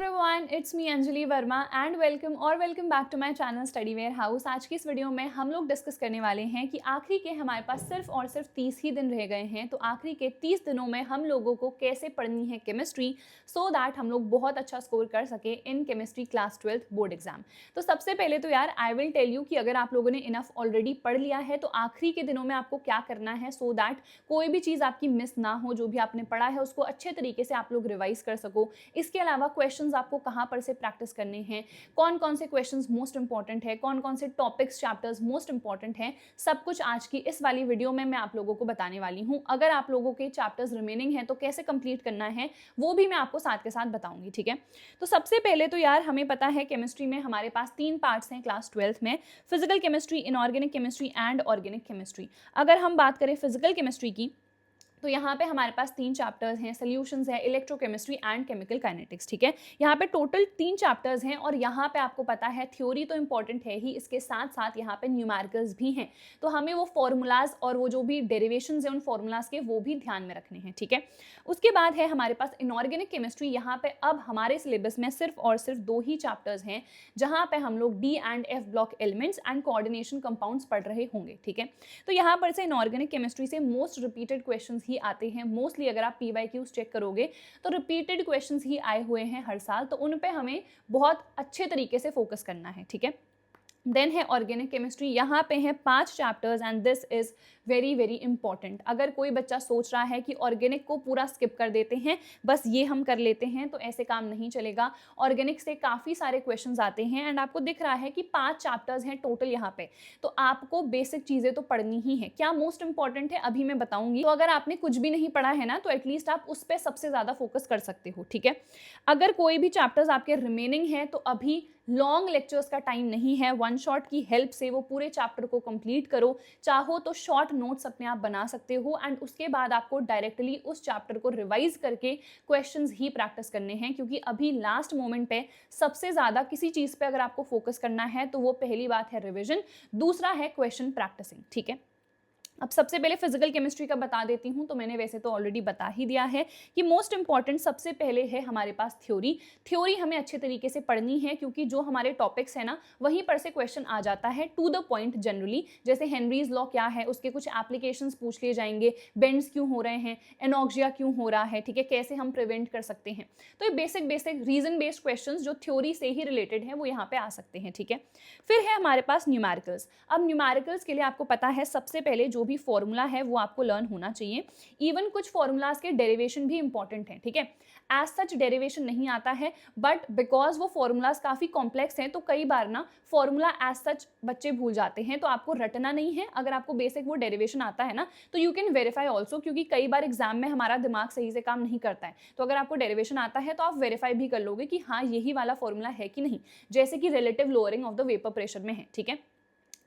Everyone, it's me Anjali Verma and welcome back to my channel study warehouse. आज की इस video में हम लोग डिस्कस करने वाले हैं कि आखिरी के हमारे पास सिर्फ और सिर्फ 30 ही दिन रह गए हैं। तो आखिरी के 30 दिनों में हम लोगों को कैसे पढ़नी है केमिस्ट्री, सो दैट हम लोग बहुत अच्छा स्कोर कर सके in chemistry class 12 board exam. तो सबसे पहले तो यार आई विल टेल यू कि अगर आप लोगों ने इनफ ऑलरेडी पढ़ लिया है तो आखिरी के दिनों में आपको क्या करना है, सो दैट कोई भी चीज़ आपकी मिस ना हो। जो भी आपने पढ़ा है उसको अच्छे तरीके से आप लोग रिवाइज कर सको। इसके अलावा क्वेश्चंस आपको कहाँ पर से प्रैक्टिस करने हैं, कौन कौन से क्वेश्चंस मोस्ट इंपॉर्टेंट है, कौन कौन से टॉपिक्स चैप्टर्स मोस्ट इंपॉर्टेंट हैं, सब कुछ आज की इस वाली वीडियो में मैं आप लोगों को बताने वाली हूँ। अगर आप लोगों के चैप्टर्स रिमेनिंग हैं तो कैसे कंप्लीट करना है वो भी मैं आपको साथ के साथ बताऊंगी, ठीक है। तो सबसे पहले तो यार हमें पता है केमिस्ट्री में हमारे पास 3 पार्ट्स हैं क्लास 12 में, physical chemistry, inorganic chemistry and organic chemistry. अगर हम बात करें फिजिकल केमिस्ट्री की तो यहाँ पे हमारे पास 3 चैप्टर्स हैं, सॉल्यूशंस है, इलेक्ट्रोकेमिस्ट्री एंड केमिकल काइनेटिक्स, ठीक है। यहाँ पे टोटल 3 चैप्टर्स हैं और यहाँ पे आपको पता है थ्योरी तो इंपॉर्टेंट है ही, इसके साथ साथ यहाँ पे न्यूमेरिकल्स भी हैं। तो हमें वो फॉर्मूलाज और वो जो भी डेरिवेशंस हैं उन फॉर्मूलाज के वो भी ध्यान में रखने हैं, ठीक है। उसके बाद है हमारे पास इनऑर्गेनिक केमिस्ट्री। यहाँ पे अब हमारे सिलेबस में सिर्फ और सिर्फ 2 ही चैप्टर्स हैं जहाँ पे हम लोग D and F block elements and coordination compounds पढ़ रहे होंगे, ठीक है। तो यहाँ पर से इनऑर्गेनिक केमिस्ट्री से मोस्ट रिपीटेड क्वेश्चन ही आते हैं। मोस्टली अगर आप PYQs चेक करोगे तो रिपीटेड क्वेश्चंस ही आए हुए हैं हर साल, तो उन पे हमें बहुत अच्छे तरीके से फोकस करना है, ठीक है। देन है ऑर्गेनिक केमिस्ट्री। यहाँ पे है 5 chapters and this is very very important. अगर कोई बच्चा सोच रहा है कि ऑर्गेनिक को पूरा स्किप कर देते हैं, बस ये हम कर लेते हैं, तो ऐसे काम नहीं चलेगा। ऑर्गेनिक से काफ़ी सारे क्वेश्चंस आते हैं एंड आपको दिख रहा है कि 5 चैप्टर्स हैं टोटल यहाँ पे। तो आपको बेसिक चीज़ें तो पढ़नी ही है। क्या मोस्ट इंपॉर्टेंट है अभी मैं बताऊंगी। तो अगर आपने कुछ भी नहीं पढ़ा है ना तो एटलीस्ट आप उस पर सबसे ज़्यादा फोकस कर सकते हो, ठीक है। अगर कोई भी चैप्टर्स आपके रिमेनिंग है तो अभी लॉन्ग लेक्चर्स का टाइम नहीं है। वन शॉट की हेल्प से वो पूरे चैप्टर को कंप्लीट करो। चाहो तो शॉर्ट नोट्स अपने आप बना सकते हो एंड उसके बाद आपको डायरेक्टली उस चैप्टर को रिवाइज करके क्वेश्चंस ही प्रैक्टिस करने हैं, क्योंकि अभी लास्ट मोमेंट पे सबसे ज़्यादा किसी चीज़ पे अगर आपको फोकस करना है तो वो पहली बात है रिविजन, दूसरा है क्वेश्चन प्रैक्टिसिंग, ठीक है। अब सबसे पहले फिजिकल केमिस्ट्री का बता देती हूँ। तो मैंने वैसे तो ऑलरेडी बता ही दिया है कि मोस्ट इंपॉर्टेंट सबसे पहले है हमारे पास थ्योरी। थ्योरी हमें अच्छे तरीके से पढ़नी है, क्योंकि जो हमारे टॉपिक्स है ना वहीं पर से क्वेश्चन आ जाता है टू द पॉइंट जनरली। जैसे हेनरीज लॉ क्या है, उसके कुछ एप्लीकेशंस पूछ लिए जाएंगे, बेंड्स क्यों हो रहे हैं, एनॉक्सिया क्यों हो रहा है, ठीक है, कैसे हम प्रिवेंट कर सकते हैं। तो ये बेसिक रीजन बेस्ड क्वेश्चन जो थ्योरी से ही रिलेटेड है वो यहाँ पे आ सकते हैं, ठीक है। फिर है हमारे पास न्यूमेरिकल्स। अब न्यूमेरिकल्स के लिए आपको पता है सबसे पहले जो भी फॉर्मूला है वो आपको लर्न होना चाहिए। इवन कुछ फॉर्मूलाज के डेरिवेशन भी इंपॉर्टेंट हैं, ठीक है। एज सच डेरिवेशन नहीं आता है, बट बिकॉज वो फॉर्मूलाज काफ़ी कॉम्प्लेक्स हैं तो कई बार ना फॉर्मूला एज सच बच्चे भूल जाते हैं, तो आपको रटना नहीं है। अगर आपको बेसिक वो डेरिवेशन आता है ना तो यू कैन वेरीफाई ऑल्सो, क्योंकि कई बार एग्जाम में हमारा दिमाग सही से काम नहीं करता है। तो अगर आपको डेरिवेशन आता है तो आप वेरीफाई भी कर लोगे कि हाँ यही वाला फॉर्मूला है कि नहीं, जैसे कि relative lowering of the vapour pressure में है, ठीक है।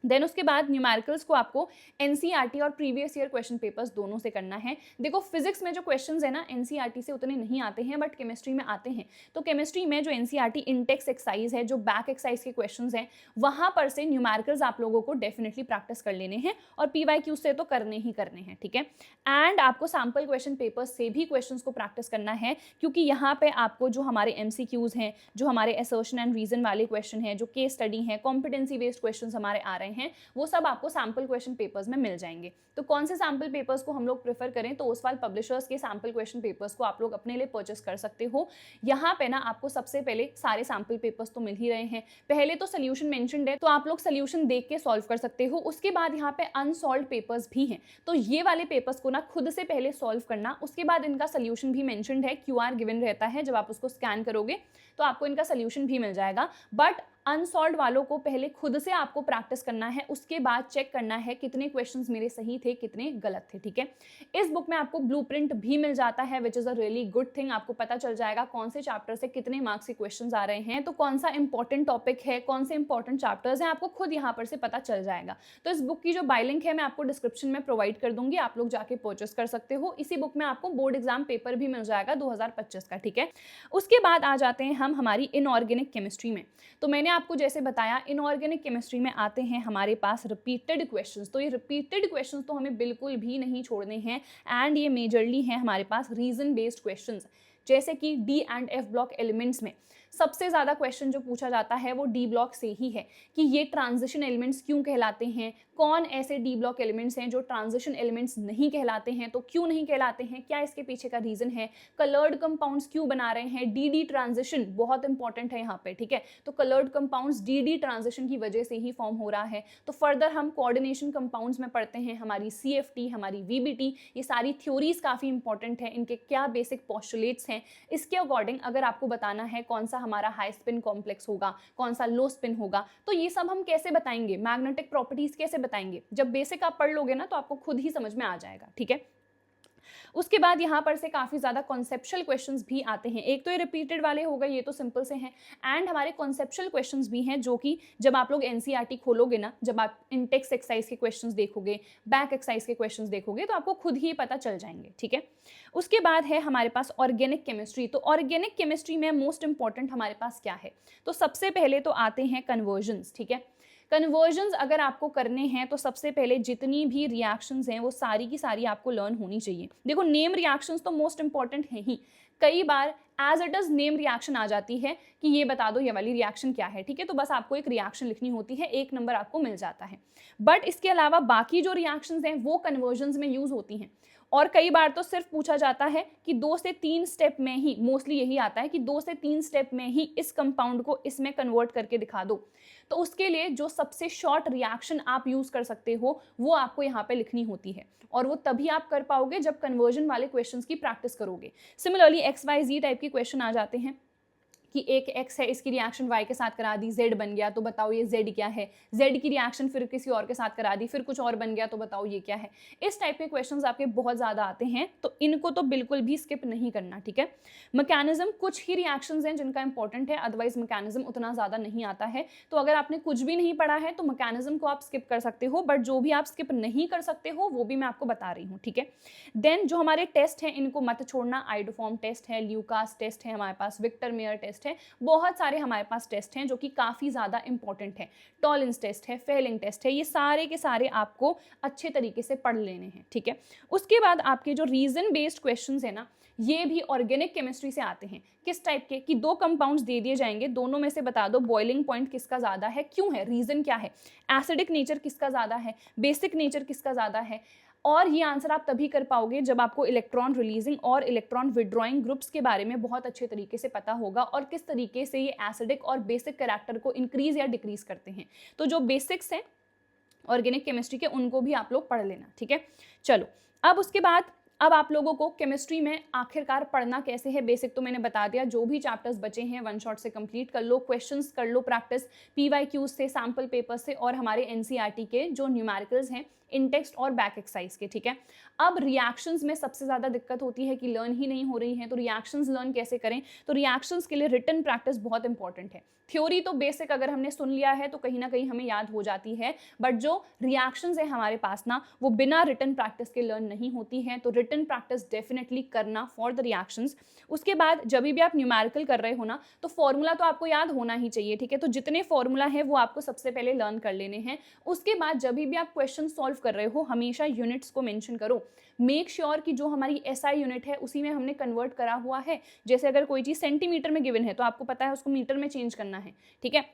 देन उसके बाद न्यूमेरिकल्स को आपको NCERT और प्रीवियस ईयर क्वेश्चन पेपर्स दोनों से करना है। देखो फिजिक्स में जो क्वेश्चंस है ना NCERT से उतने नहीं आते हैं, बट केमिस्ट्री में आते हैं। तो केमिस्ट्री में जो NCERT इंडेक्स एक्सरसाइज है, जो बैक एक्सरसाइज के क्वेश्चंस हैं, वहां पर से न्यूमेरिकल्स आप लोगों को डेफिनेटली प्रैक्टिस कर लेने हैं और PYQ से तो करने ही करने हैं, ठीक है। एंड आपको सैम्पल क्वेश्चन पेपर्स से भी क्वेश्चन को प्रैक्टिस करना है, क्योंकि यहाँ पे आपको जो हमारे MCQs हैं, जो हमारे असर्शन एंड रीजन वाले क्वेश्चन हैं, जो केस स्टडी है, कॉम्पिटेंसी बेस्ड क्वेश्चन हमारे आ रहे हैं, वो सब आपको सैम्पल क्वेश्चन पेपर्स में मिल जाएंगे। तो कौन से सैम्पल पेपर्स को हम लोग प्रेफर करें, तो ओसवाल पब्लिशर्स के सैम्पल क्वेश्चन पेपर्स को आप लोग अपने लिए परचेस कर सकते हो। यहाँ पे ना आपको सबसे पहले सारे सैम्पल पेपर्स तो मिल ही रहे हैं। पहले तो सोल्यूशन मेंशन्ड है तो आप लोग सोल्यूशन देख के सॉल्व कर सकते हो। उसके बाद यहाँ पे अनसॉल्व पेपर्स भी हैं, तो ये वाले पेपर्स को ना खुद से पहले सॉल्व करना। उसके बाद इनका सोल्यूशन भी मेंशन्ड है, QR गिवन रहता है, जब आप उसको स्कैन करोगे तो आपको इनका सोल्यूशन भी मिल जाएगा। बट अनसॉल्व वालों को पहले खुद से आपको प्रैक्टिस करना है, उसके बाद चेक करना है कितने क्वेश्चंस मेरे सही थे, कितने गलत थे, ठीक है। इस बुक में आपको ब्लूप्रिंट भी मिल जाता है, which is a really good thing. आपको पता चल जाएगा कौन से चैप्टर से कितने मार्क्स के क्वेश्चंस आ रहे हैं, तो कौन सा इंपॉर्टेंट टॉपिक है, कौन से इंपॉर्टेंट चैप्टर्स हैं, आपको खुद यहाँ पर से पता चल जाएगा। तो इस बुक की जो बाय लिंक है मैं आपको डिस्क्रिप्शन में प्रोवाइड कर दूंगी, आप लोग जाके परचेस कर सकते हो। इसी बुक में आपको बोर्ड एग्जाम पेपर भी मिल जाएगा 2025 का, ठीक है। उसके बाद आ जाते हैं हम हमारी इनऑर्गेनिक केमिस्ट्री में। तो मैंने आपको जैसे बताया इनऑर्गेनिक केमिस्ट्री में आते हैं हमारे पास रिपीटेड क्वेश्चंस। तो ये रिपीटेड क्वेश्चंस तो हमें बिल्कुल भी नहीं छोड़ने हैं एंड ये मेजरली हैं हमारे पास रीजन बेस्ड क्वेश्चंस। जैसे कि D and F block elements में सबसे ज़्यादा क्वेश्चन जो पूछा जाता है वो डी ब्लॉक से ही है कि ये ट्रांजिशन एलिमेंट्स क्यों कहलाते हैं, कौन ऐसे डी ब्लॉक एलिमेंट्स हैं जो ट्रांजिशन एलिमेंट्स नहीं कहलाते हैं, तो क्यों नहीं कहलाते हैं, क्या इसके पीछे का रीजन है, कलर्ड कंपाउंड्स क्यों बना रहे हैं, डी ट्रांजिशन बहुत इंपॉर्टेंट है यहाँ पे, ठीक है। तो कलर्ड कंपाउंड्स डी ट्रांजिशन की वजह से ही फॉर्म हो रहा है। तो फर्दर हम कोऑर्डिनेशन कंपाउंड्स में पढ़ते हैं, हमारी CFT, हमारी VBT, ये सारी थ्योरीज काफ़ी इंपॉर्टेंट है, इनके क्या बेसिक पोस्टुलेट्स हैं, इसके अकॉर्डिंग अगर आपको बताना है कौन सा हमारा हाई स्पिन कॉम्प्लेक्स होगा, कौन सा लो स्पिन होगा, तो ये सब हम कैसे बताएंगे, मैग्नेटिक प्रॉपर्टीज कैसे बताएंगे, जब बेसिक आप पढ़ लोगे ना तो आपको खुद ही समझ में आ जाएगा, ठीक है। उसके बाद यहाँ पर से काफ़ी ज़्यादा कॉन्सेप्चुअल क्वेश्चंस भी आते हैं। एक तो ये रिपीटेड वाले हो गए, ये तो सिंपल से हैं, एंड हमारे कॉन्सेप्चुअल क्वेश्चंस भी हैं जो कि जब आप लोग NCERT खोलोगे ना, जब आप इंटेक्स एक्सरसाइज के क्वेश्चंस देखोगे, बैक एक्सरसाइज के क्वेश्चंस देखोगे, तो आपको खुद ही पता चल जाएंगे, ठीक है। उसके बाद है हमारे पास ऑर्गेनिक केमिस्ट्री। तो ऑर्गेनिक केमिस्ट्री में मोस्ट इंपॉर्टेंट हमारे पास क्या है, तो सबसे पहले तो आते हैं कन्वर्जन्स, ठीक है। कन्वर्जन्स अगर आपको करने हैं तो सबसे पहले जितनी भी रिएक्शंस हैं वो सारी की सारी आपको लर्न होनी चाहिए। देखो नेम रिएक्शंस तो मोस्ट इंपॉर्टेंट है ही, कई बार as it is name reaction आ जाती है कि ये बता दो ये वाली रिएक्शन क्या है, ठीक है। तो बस आपको एक रिएक्शन लिखनी होती है, 1 नंबर आपको मिल जाता है। बट इसके अलावा बाकी जो रिएक्शंस हैं वो कन्वर्जन्स में यूज होती हैं, और कई बार तो सिर्फ पूछा जाता है कि 2 से 3 स्टेप में ही, मोस्टली यही आता है कि 2 से 3 स्टेप में ही इस कंपाउंड को इसमें कन्वर्ट करके दिखा दो। तो उसके लिए जो सबसे शॉर्ट रिएक्शन आप यूज कर सकते हो वो आपको यहाँ पे लिखनी होती है, और वो तभी आप कर पाओगे जब कन्वर्जन वाले क्वेश्चंस की प्रैक्टिस करोगे। सिमिलरली XYZ टाइप के क्वेश्चन आ जाते हैं कि एक x है, इसकी रिएक्शन y के साथ करा दी, z बन गया, तो बताओ ये z क्या है, z की रिएक्शन फिर किसी और के साथ करा दी, फिर कुछ और बन गया, तो बताओ ये क्या है। इस टाइप के क्वेश्चंस आपके बहुत ज़्यादा आते हैं, तो इनको तो बिल्कुल भी स्किप नहीं करना, ठीक है। मैकेनिज्म, कुछ ही रिएक्शंस हैं जिनका इंपॉर्टेंट है, अदरवाइज मैकेनिज्म उतना ज़्यादा नहीं आता है। तो अगर आपने कुछ भी नहीं पढ़ा है तो मैकेनिज्म को आप स्किप कर सकते हो, बट जो भी आप स्किप नहीं कर सकते हो वो भी मैं आपको बता रही हूँ, ठीक है। देन जो हमारे टेस्ट हैं इनको मत छोड़ना, आइडोफॉर्म टेस्ट है, ल्यूकास टेस्ट है, हमारे पास विक्टर मेयर टेस्ट है, बहुत सारे हमारे पास टेस्ट हैं जो कि काफ़ी ज़्यादा इंपॉर्टेंट है। टॉलिंस टेस्ट है, फेलिंग टेस्ट है, ये सारे के सारे आपको अच्छे तरीके से पढ़ लेने हैं, ठीक है। उसके बाद आपके जो रीजन बेस्ड क्वेश्चंस है ना, ये भी ऑर्गेनिक केमिस्ट्री से आते हैं। किस टाइप के, कि 2 कंपाउंड्स दे दिए जाएंगे, दोनों में से बता दो बॉइलिंग पॉइंट किसका ज़्यादा है, क्यों है, रीज़न क्या है, एसिडिक नेचर किसका ज़्यादा है, बेसिक नेचर किसका ज़्यादा है। और ये आंसर आप तभी कर पाओगे जब आपको इलेक्ट्रॉन रिलीजिंग और इलेक्ट्रॉन विड्रॉइंग ग्रुप्स के बारे में बहुत अच्छे तरीके से पता होगा, और किस तरीके से ये एसिडिक और बेसिक कैरेक्टर को इंक्रीज या डिक्रीज करते हैं। तो जो बेसिक्स हैं ऑर्गेनिक केमिस्ट्री के उनको भी आप लोग पढ़ लेना, ठीक है। चलो अब उसके बाद अब आप लोगों को केमिस्ट्री में आखिरकार पढ़ना कैसे है, बेसिक तो मैंने बता दिया, जो भी चैप्टर्स बचे हैं वन शॉट से कंप्लीट कर लो, क्वेश्चंस कर लो प्रैक्टिस PYQs से, सैम्पल पेपर से, और हमारे NCERT के जो न्यूमेरिकल्स हैं इन टेक्स्ट और बैक एक्सरसाइज के, ठीक है। अब रिएक्शंस में सबसे ज़्यादा दिक्कत होती है कि लर्न ही नहीं हो रही है, तो रिएक्शंस लर्न कैसे करें, तो रिएक्शंस के लिए रिटन प्रैक्टिस बहुत इंपॉर्टेंट है। थ्योरी तो बेसिक अगर हमने सुन लिया है तो कहीं ना कहीं हमें याद हो जाती है, बट जो रिएक्शंस है हमारे पास ना, वो बिना रिटन प्रैक्टिस के लर्न नहीं होती है, तो रिटन प्रैक्टिस डेफिनेटली करना फॉर द रिएक्शंस। उसके बाद जब भी आप न्यूमेरिकल कर रहे हो ना, तो फॉर्मूला तो आपको याद होना ही चाहिए, ठीक है। तो जितने फॉर्मूला है वो आपको सबसे पहले लर्न कर लेने हैं। उसके बाद जब भी आप क्वेश्चन सॉल्व कर रहे हो हमेशा यूनिट्स को मेंशन करो, मेक श्योर कि जो हमारी SI यूनिट है उसी में हमने कन्वर्ट करा हुआ है। जैसे अगर कोई चीज़ सेंटीमीटर में गिवन है तो आपको पता है उसको मीटर में चेंज करना है, ठीक है।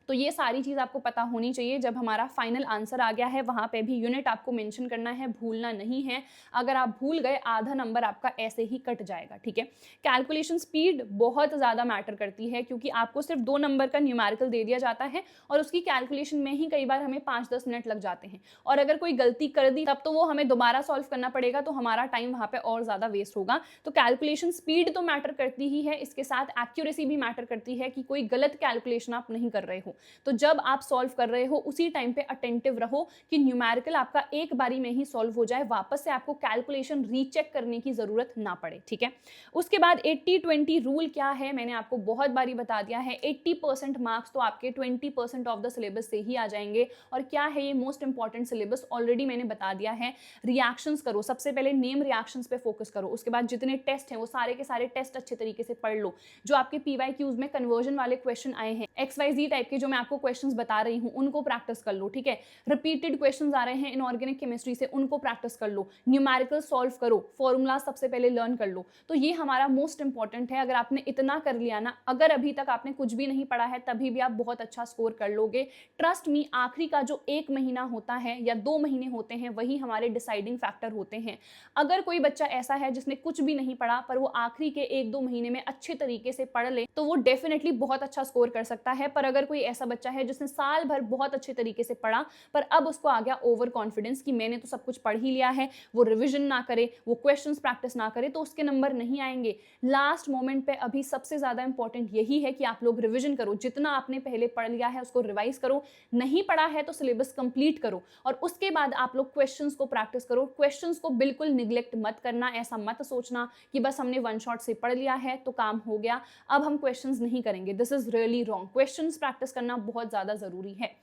तो ये सारी चीज़ आपको पता होनी चाहिए। जब हमारा फाइनल आंसर आ गया है वहाँ पे भी यूनिट आपको मेंशन करना है, भूलना नहीं है। अगर आप भूल गए आधा नंबर आपका ऐसे ही कट जाएगा, ठीक है। कैलकुलेशन स्पीड बहुत ज़्यादा मैटर करती है, क्योंकि आपको सिर्फ 2 नंबर का न्यूमेरिकल दे दिया जाता है और उसकी कैलकुलेशन में ही कई बार हमें 5-10 मिनट लग जाते हैं, और अगर कोई गलती कर दी तब तो वो हमें दोबारा सॉल्व करना पड़ेगा, तो हमारा टाइम वहाँ पर और ज़्यादा वेस्ट होगा। तो कैलकुलेशन स्पीड तो मैटर करती ही है, इसके साथ एक्यूरेसी भी मैटर करती है कि कोई गलत कैलकुलेशन आप नहीं कर रहे हो। तो जब आप सॉल्व कर रहे हो उसी टाइम पे अटेंटिव रहो कि न्यूमेरिकल आपका एक बारी में ही सॉल्व हो जाए, वापस से आपको कैलकुलेशन रीचेक करने की जरूरत ना पड़े, ठीक है। उसके बाद 80-20 रूल क्या है, मैंने आपको बहुत बारी बता दिया है। 80% मार्क्स तो आपके 20% ऑफ द सिलेबस से ही आ जाएंगे। और क्या है ये मोस्ट इंपॉर्टेंट सिलेबस, ऑलरेडी मैंने बता दिया है। रिएक्शंस करो, सबसे पहले नेम रिएक्शंस पे फोकस करो। उसके बाद जितने टेस्ट हैं वो सारे के सारे टेस्ट अच्छे तरीके से पढ़ लो। जो आपके PYQs में कन्वर्जन वाले क्वेश्चन आए हैं, XYZ टाइप के जो मैं आपको क्वेश्चंस बता रही हूँ उनको प्रैक्टिस कर लो, ठीक है। रिपीटेड क्वेश्चंस आ रहे हैं इनऑर्गेनिक केमिस्ट्री से, उनको प्रैक्टिस कर लो। न्यूमेरिकल सॉल्व करो, फॉर्मूला सबसे पहले लर्न कर लो। तो ये हमारा मोस्ट इंपॉर्टेंट है। अगर आपने इतना कर लिया ना, अगर अभी तक आपने कुछ भी नहीं पढ़ा है तभी भी आप बहुत अच्छा स्कोर कर लोगे। ट्रस्ट मी, आखिरी का जो 1 महीना होता है या 2 महीने होते हैं वही हमारे डिसाइडिंग फैक्टर होते हैं। अगर कोई बच्चा ऐसा है जिसने कुछ भी नहीं पढ़ा पर वो आखिरी के 1-2 महीने में अच्छे तरीके से पढ़ ले तो वो डेफिनेटली बहुत अच्छा स्कोर कर सकता है। पर अगर कोई ऐसा बच्चा है जिसने साल भर बहुत अच्छे तरीके से पढ़ा पर अब उसको आ गया ओवर कॉन्फिडेंस कि मैंने तो सब कुछ पढ़ ही लिया है, वो रिविजन ना करे, वो क्वेश्चंस प्रैक्टिस ना करे, तो उसके नंबर नहीं आएंगे। लास्ट मोमेंट पे अभी सबसे ज्यादा इंपॉर्टेंट यही है कि आप लोग रिविजन करो। जितना आपने पहले पढ़ लिया है उसको रिवाइज करो, नहीं पढ़ा है तो सिलेबस कंप्लीट करो और उसके बाद आप लोग क्वेश्चंस को प्रैक्टिस करो। क्वेश्चंस को बिल्कुल निग्लेक्ट मत करना। ऐसा मत सोचना कि बस हमने वन शॉट से पढ़ लिया है तो काम हो गया, अब हम क्वेश्चंस नहीं करेंगे। This is really wrong. Questions practice करना बहुत ज्यादा जरूरी है।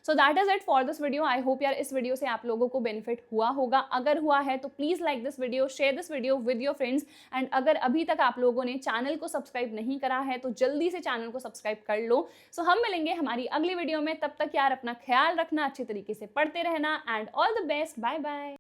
So that is it for this video. I hope यार इस वीडियो से आप लोगों को बेनिफिट हुआ होगा। अगर हुआ है तो please like this video, share this video with your friends and अगर अभी तक आप लोगों ने चैनल को सब्सक्राइब नहीं करा है तो जल्दी से चैनल को सब्सक्राइब कर लो। सो हम मिलेंगे हमारी अगली वीडियो में। तब तक यार अपना ख्याल रखना, अच्छे तरीके से पढ़ते रहना and all the best. Bye bye.